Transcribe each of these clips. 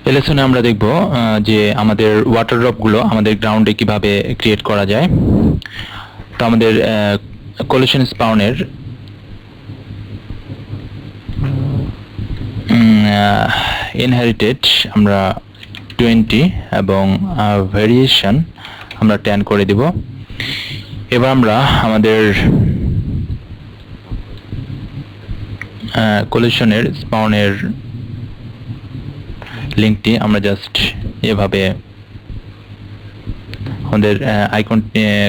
এই লেসনে আমরা দেখব যে আমাদের ওয়াটার ড্রপগুলো আমাদের গ্রাউন্ডে কিভাবে ক্রিয়েট করা যায়। তো আমাদের কোলিশন স্পাউনের ইনহেরিটেড আমরা 20 এবং ভেরিয়েশন আমরা 10 করে দিব। এবার আমরা আমাদের কোলিশনের স্পাউনের লিঙ্কটি আমরা জাস্ট এভাবে আমাদের আইকন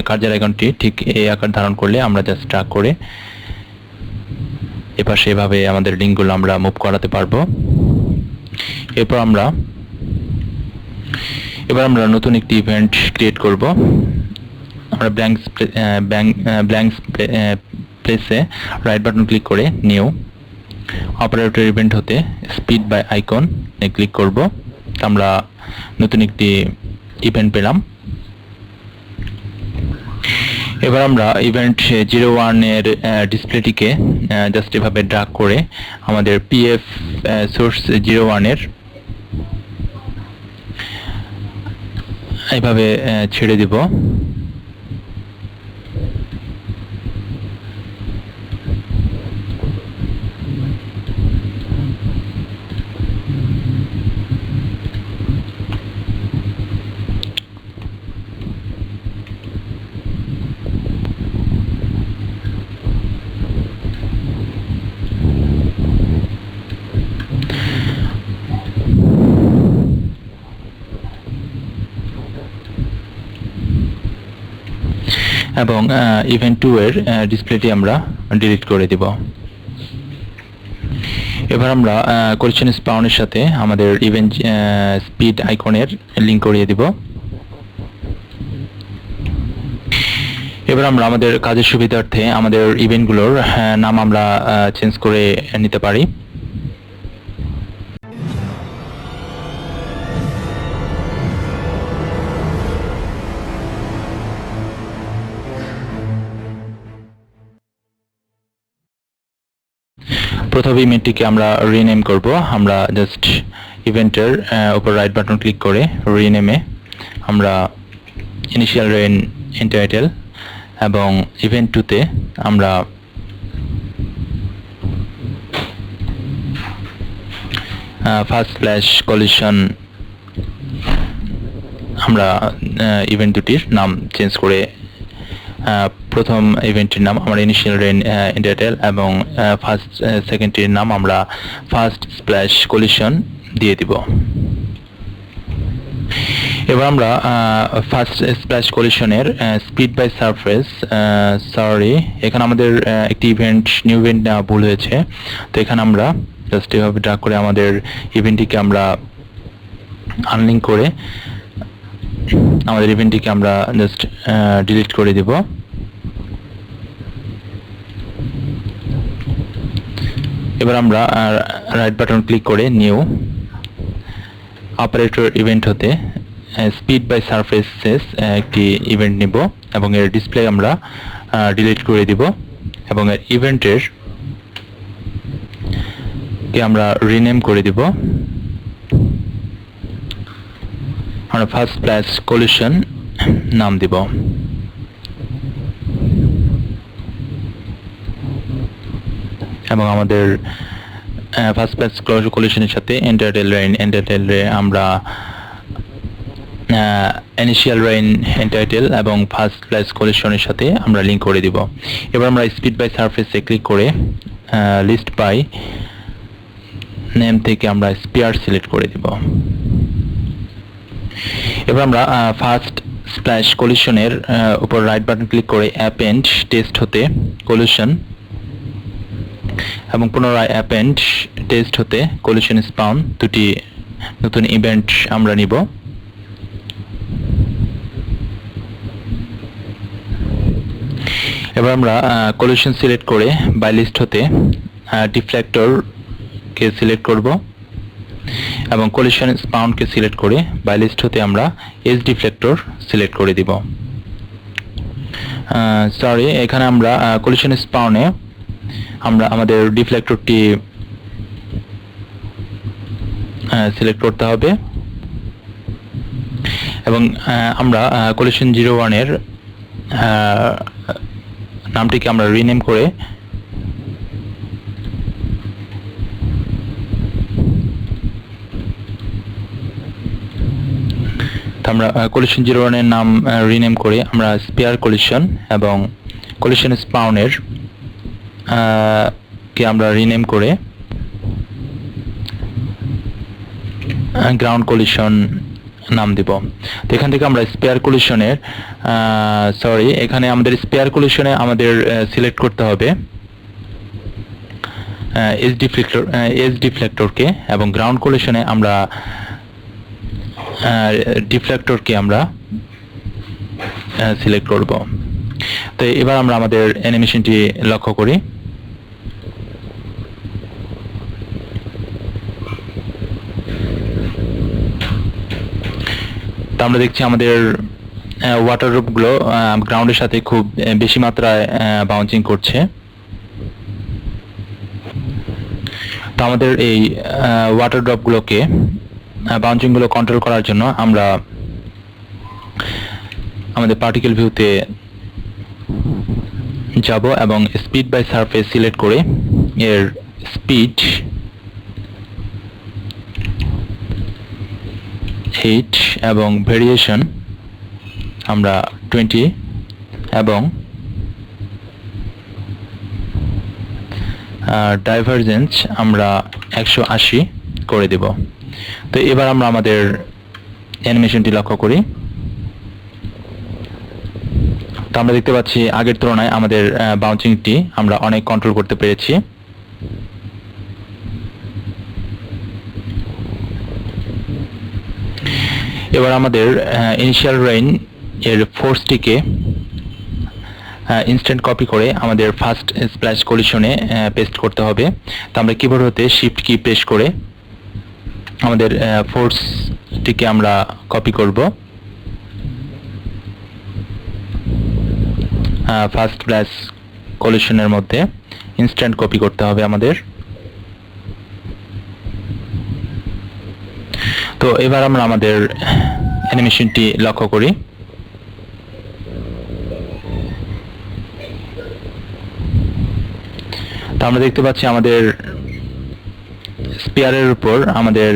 কার্যার আইকনটি ঠিক এই আকার ধারণ করলে আমরা জাস্ট ড্র্যাগ করে এপাশে এভাবে আমাদের লিঙ্কগুলো আমরা মুভ করাতে পারবো। এরপর আমরা নতুন একটি ইভেন্ট ক্রিয়েট করব। আমরা ব্ল্যাঙ্ক প্লেসে রাইট বাটন ক্লিক করে নিউ অপারেটর ইভেন্ট হতে স্পিড বাই আইকন ক্লিক করব। আমরা নতুন একটি ইভেন্ট পেলাম। এবার আমরা ইভেন্ট 01 এর ডিসপ্লেটিকে জাস্ট এভাবে ড্র্যাগ করে আমাদের পিএফ সোর্স 01 এর এইভাবে ছেড়ে দিব। এবং ইভেন্ট 2 এর ডিসপ্লেটি আমরা ডিলিট করে দিব। এবার আমরা কোলিশন স্পাউনের সাথে আমাদের ইভেন্ট স্পিড আইকনের লিংক করিয়ে দিব। এবার আমরা আমাদের কাজের সুবিধার্থে আমাদের ইভেন্টগুলোর নাম আমরা চেঞ্জ করে নিতে পারি। প্রথম ইভেন্টটিকে আমরা রিনেম করব। আমরা জাস্ট ইভেন্টের উপর রাইট বাটন ক্লিক করে রিনেমে আমরা ইনিশিয়াল রেইন এন্টাইটেল এবং ইভেন্ট 2 তে আমরা ফার্স্ট স্প্ল্যাশ কলিশন আমরা ইভেন্ট দুটির নাম চেঞ্জ করে প্রথম ইভেন্টের নাম আমরা ইনিশিয়াল রেইন এন্টাইটেল এবং সেকেন্ডটির নাম আমরা ফার্স্ট স্প্ল্যাশ কলিশন দিয়ে দিব। এবার আমরা ফার্স্ট স্প্ল্যাশ কলিশনের স্পিড বাই সারফেস এখানে আমাদের একটি নিউ ইভেন্ট নেওয়া ভুল হয়েছে। তো এখানে আমরা জাস্ট এভাবে ড্র্যাগ করে আমাদের ইভেন্টটিকে আমরা আনলিঙ্ক করে আমাদের ইভেন্টটিকে আমরা জাস্ট ডিলিট করে দিব। এবার আমরা রাইট বাটন ক্লিক করে নিউ অপারেটর ইভেন্ট হতে স্পিড বাই সারফেসেস একটি ইভেন্ট নিব এবং এর ডিসপ্লে আমরা ডিলিট করে দিব এবং এর ইভেন্টের কে আমরা রিনেম করে দিব। আমরা ফার্স্ট স্প্ল্যাশ কলিশন নাম দিব এবং আমাদের ফার্স্ট স্প্ল্যাশ কলিশনের সাথে এন্টাইটেল আমরা ইনিশিয়াল রেইন এন্টাইটেল এবং ফার্স্ট স্প্ল্যাশ কলিশনের সাথে আমরা লিংক করে দিব। এবার আমরা স্পিড বাই সারফেসে ক্লিক করে লিস্ট বাই নেম থেকে আমরা স্পিয়ার সিলেক্ট করে দিব। এবার আমরা ফার্স্ট স্প্ল্যাশ কলিশনের উপর রাইট বাটন ক্লিক করে অ্যাপেন্ড টেস্ট হতে কলিশন এবং পুনরায় অ্যাপেন্ড টেস্ট হতে কলিশন স্পাউন দুটি নতুন ইভেন্ট আমরা নিব। এবার আমরা কলিশন সিলেক্ট করে বাই লিস্ট হতে ডিফ্লেক্টর কে সিলেক্ট করব এবং কলিশন স্পাউন কে সিলেক্ট করে বাই লিস্ট হতে আমরা এজ ডিফ্লেক্টর সিলেক্ট করে দিব। এখানে আমরা কলিশন স্পাউনে আমরা আমাদের ডিফ্লেক্টরটি সিলেক্ট করতে হবে এবং আমরা কলিশন 01 এর নামটিকে আমরা রিনেম করে আমরা কলিশন 01 এর নাম রিনেম করে আমরা স্পিয়ার কলিশন এবং কলিশন স্পাউনের কে আমরা রিনেম করে গ্রাউন্ড কলিশন নাম দিব। তো এখান থেকে আমরা স্পিয়ার কলিশনের এখানে আমাদের স্পিয়ার কলিশনে আমাদের সিলেক্ট করতে হবে এজ ডিফ্লেক্টরকে এবং গ্রাউন্ড কলিশনে আমরা ডিফ্লেক্টরকে আমরা সিলেক্ট করব। তো এবার আমরা আমাদের অ্যানিমেশনটি লক্ষ্য করি। তো আমরা দেখছি আমাদের ওয়াটার ড্রপগুলো গ্রাউন্ডের সাথে খুব বেশি মাত্রায় বাউন্সিং করছে। তো আমাদের এই ওয়াটার ড্রপগুলোকে বাউন্সিংগুলো কন্ট্রোল করার জন্য আমরা আমাদের পার্টিকেল ভিউতে যাব এবং স্পিড বাই সারফেস সিলেক্ট করে এর স্পিড 8 এবং ভেরিয়েশন আমরা 20 এবং ডাইভারজেন্স আমরা 180 করে দেব। তো এবার আমরা আমাদের অ্যানিমেশনটি লক্ষ্য করি। তো আমরা দেখতে পাচ্ছি আগের তুলনায় আমাদের বাউন্সিংটি আমরা অনেক কন্ট্রোল করতে পেরেছি। এবার আমাদের ইনিশিয়াল রেইন এর ফোর্সটিকে ইনস্ট্যান্ট কপি করে আমাদের ফার্স্ট স্প্ল্যাশ কলিশনে পেস্ট করতে হবে। তো আমরা কিবোর্ড হতে শিফট কি প্রেস করে আমাদের ফোর্সটিকে আমরা কপি করব। ফার্স্ট স্প্ল্যাশ কলিশনের মধ্যে ইনস্ট্যান্ট কপি করতে হবে আমাদের। তো এবার আমরা আমাদের অ্যানিমেশনটি লক্ষ্য করি। তো আমরা দেখতে পাচ্ছি আমাদের স্পিয়ারের উপর আমাদের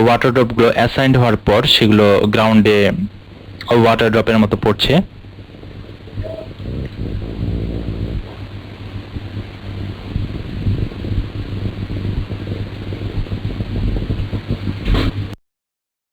ওয়াটার ড্রপগুলো অ্যাসাইন্ড হওয়ার পর সেগুলো গ্রাউন্ডে ওয়াটার ড্রপের মতো পড়ছে।